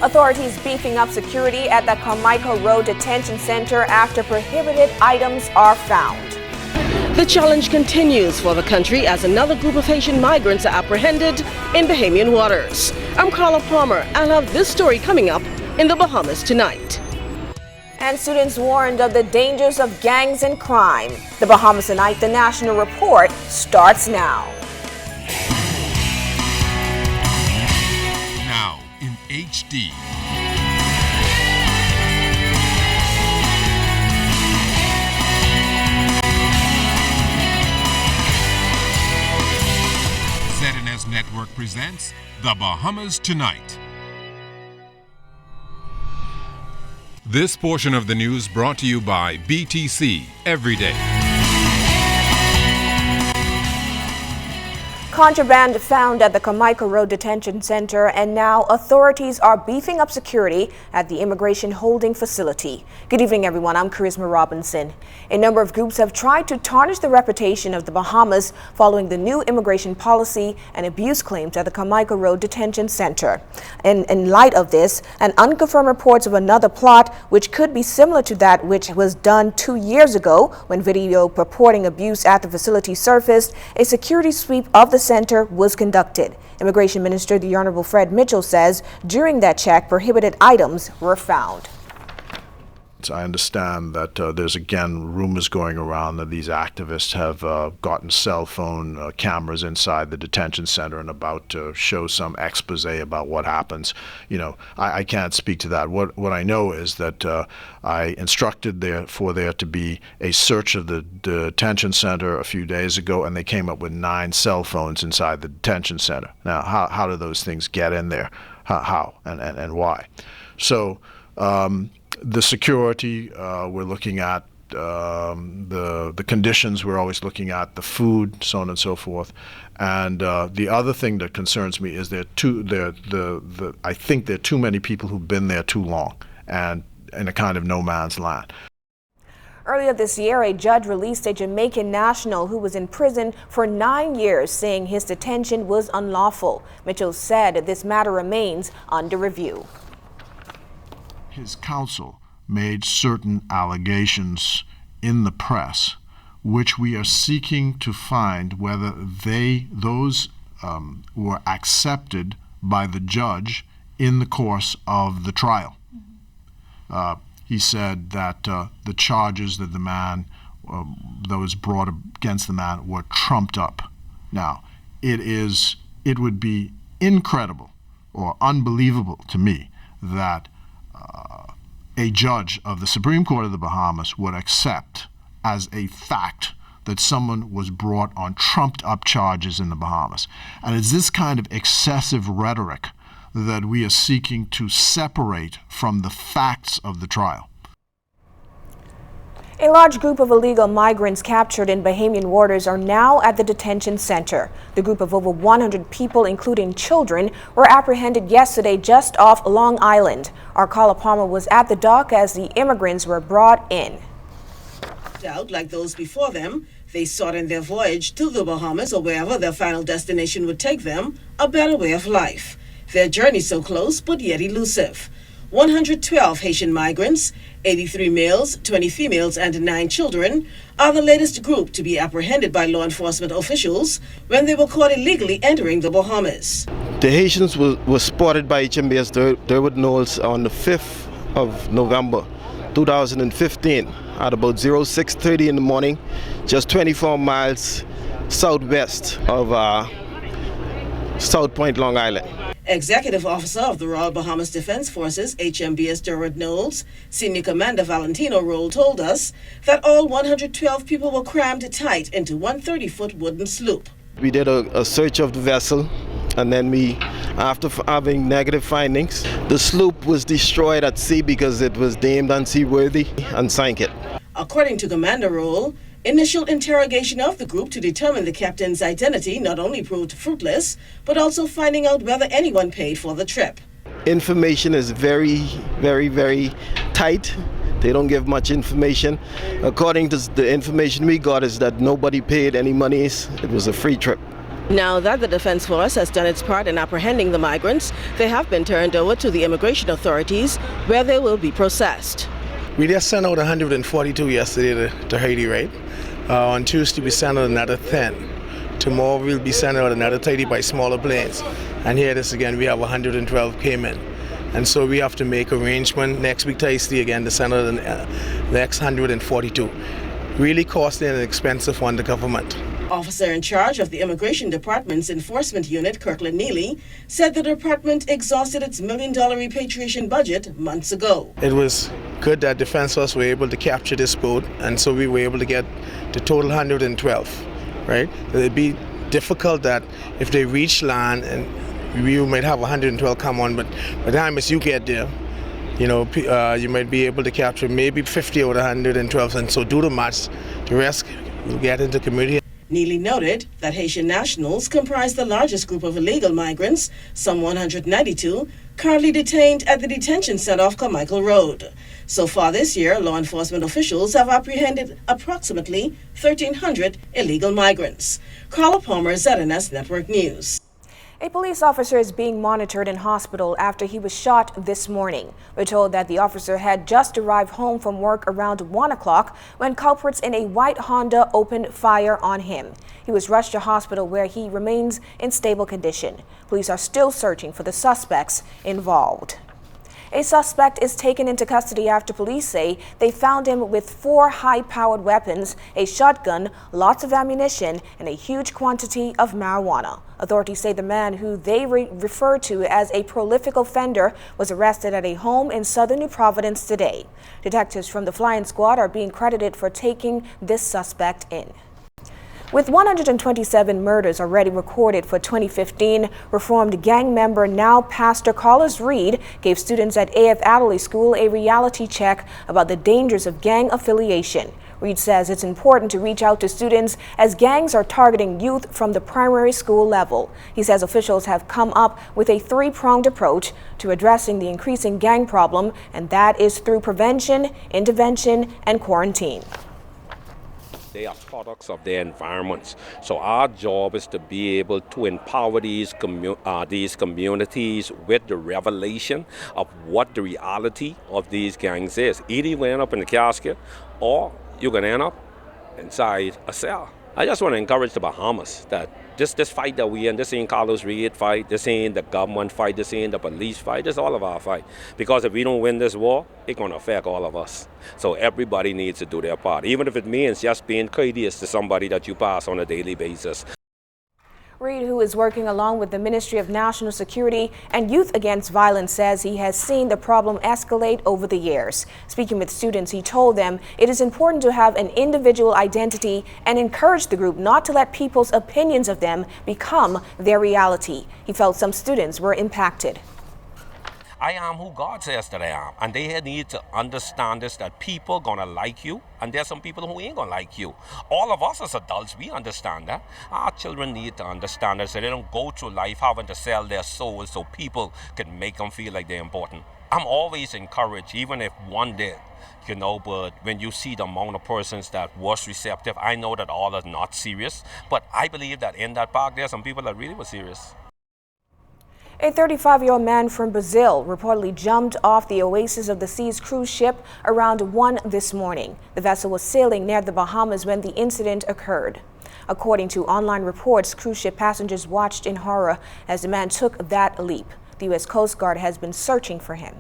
Authorities beefing up security at the Carmichael Road Detention Center after prohibited items are found. The challenge continues for the country as another group of Haitian migrants are apprehended in Bahamian waters. I'm Carla Palmer. I'll have this story coming up in the Bahamas tonight. And students warned of the dangers of gangs and crime. The Bahamas Tonight, the National Report, starts now. Now in HD. ZNS Network presents The Bahamas Tonight. This portion of the news brought to you by BTC Every Day. Contraband found at the Carmichael Road Detention Center, and now authorities are beefing up security at the immigration holding facility. Good evening, everyone. I'm Charisma Robinson. A number of groups have tried to tarnish the reputation of the Bahamas following the new immigration policy and abuse claims at the Carmichael Road Detention Center. In light of this, and unconfirmed reports of another plot which could be similar to that which was done 2 years ago when video purporting abuse at the facility surfaced, a security sweep of the center was conducted. Immigration Minister the Honorable Fred Mitchell says during that check, prohibited items were found. I understand that there's again rumors going around that these activists have gotten cell phone cameras inside the detention center and about to show some expose about what happens. You know, I can't speak to that. What I know is that I instructed there to be a search of the detention center a few days ago, and they came up with 9 cell phones inside the detention center. Now, how do those things get in there? How and why? So. The security, we're looking at the conditions, we're always looking at the food, so on and so forth. And the other thing that concerns me is I think there are too many people who've been there too long and in a kind of no man's land. Earlier this year, a judge released a Jamaican national who was in prison for 9 years, saying his detention was unlawful. Mitchell said this matter remains under review. His counsel made certain allegations in the press, which we are seeking to find whether those were accepted by the judge in the course of the trial. He said that the charges that that was brought against the man were trumped up. Now, it would be incredible or unbelievable to me that a judge of the Supreme Court of the Bahamas would accept as a fact that someone was brought on trumped up charges in the Bahamas. And it's this kind of excessive rhetoric that we are seeking to separate from the facts of the trial. A large group of illegal migrants captured in Bahamian waters are now at the detention center. The group of over 100 people, including children, were apprehended yesterday just off Long Island. Our Carla Palmer was at the dock as the immigrants were brought in. Like those before them, they sought in their voyage to the Bahamas or wherever their final destination would take them, a better way of life. Their journey so close but yet elusive. 112 Haitian migrants, 83 males, 20 females, and 9 children are the latest group to be apprehended by law enforcement officials when they were caught illegally entering the Bahamas. The Haitians were spotted by HMBS Durwood Knowles on the 5th of November 2015 at about 06:30 in the morning, just 24 miles southwest of South Point, Long Island. Executive Officer of the Royal Bahamas Defense Forces, HMBS Durwood Knowles, Senior Commander Valentino Roll told us that all 112 people were crammed tight into one 30-foot wooden sloop. We did a search of the vessel, and then after having negative findings, the sloop was destroyed at sea because it was deemed unseaworthy and sank it. According to Commander Roll, initial interrogation of the group to determine the captain's identity not only proved fruitless, but also finding out whether anyone paid for the trip. Information is very, very, very tight. They don't give much information. According to the information we got is that nobody paid any monies. It was a free trip. Now that the Defense Force has done its part in apprehending the migrants, they have been turned over to the immigration authorities where they will be processed. We just sent out 142 yesterday to Haiti, right? On Tuesday we sent out another 10. Tomorrow we'll be sending out another 30 by smaller planes. And here this again, we have 112 came in. And so we have to make arrangement next week Thursday again to send out the next 142. Really costly and expensive on the government. Officer in charge of the Immigration Department's Enforcement Unit, Kirkland Neely, said the department exhausted its $1 million repatriation budget months ago. It was good that Defense Force were able to capture this boat, and so we were able to get the total 112, right? It'd be difficult that if they reach land and we might have 112 come on, but by the time as you get there, you know, you might be able to capture maybe 50 out of 112, and so do the match. The rest will get into community. Neely noted that Haitian nationals comprise the largest group of illegal migrants, some 192, currently detained at the detention center off Carmichael Road. So far this year, law enforcement officials have apprehended approximately 1,300 illegal migrants. Carla Palmer, ZNS Network News. A police officer is being monitored in hospital after he was shot this morning. We're told that the officer had just arrived home from work around 1 o'clock when culprits in a white Honda opened fire on him. He was rushed to hospital where he remains in stable condition. Police are still searching for the suspects involved. A suspect is taken into custody after police say they found him with 4 high-powered weapons, a shotgun, lots of ammunition, and a huge quantity of marijuana. Authorities say the man, who they refer to as a prolific offender, was arrested at a home in southern New Providence today. Detectives from the flying squad are being credited for taking this suspect in. With 127 murders already recorded for 2015, reformed gang member, now Pastor Carlos Reed, gave students at A.F. Adderley School a reality check about the dangers of gang affiliation. Reed says it's important to reach out to students as gangs are targeting youth from the primary school level. He says officials have come up with a 3-pronged approach to addressing the increasing gang problem, and that is through prevention, intervention, and quarantine. They are products of their environments. So our job is to be able to empower these communities with the revelation of what the reality of these gangs is. Either you end up in the casket or you're going to end up inside a cell. I just want to encourage the Bahamas that this fight that we in, this ain't Carlos Reed fight, this ain't the government fight, this ain't the police fight, this is all of our fight. Because if we don't win this war, it's going to affect all of us. So everybody needs to do their part, even if it means just being courteous to somebody that you pass on a daily basis. Reed, who is working along with the Ministry of National Security and Youth Against Violence, says he has seen the problem escalate over the years. Speaking with students, he told them it is important to have an individual identity and encourage the group not to let people's opinions of them become their reality. He felt some students were impacted. I am who God says that I am, and they need to understand this, that people gonna like you, and there's some people who ain't gonna like you. All of us as adults, we understand that. Our children need to understand that, so they don't go through life having to sell their souls so people can make them feel like they're important. I'm always encouraged, even if one did, you know, but when you see the amount of persons that was receptive, I know that all are not serious, but I believe that in that park, there are some people that really were serious. A 35-year-old man from Brazil reportedly jumped off the Oasis of the Seas cruise ship around 1 this morning. The vessel was sailing near the Bahamas when the incident occurred. According to online reports, cruise ship passengers watched in horror as the man took that leap. The U.S. Coast Guard has been searching for him.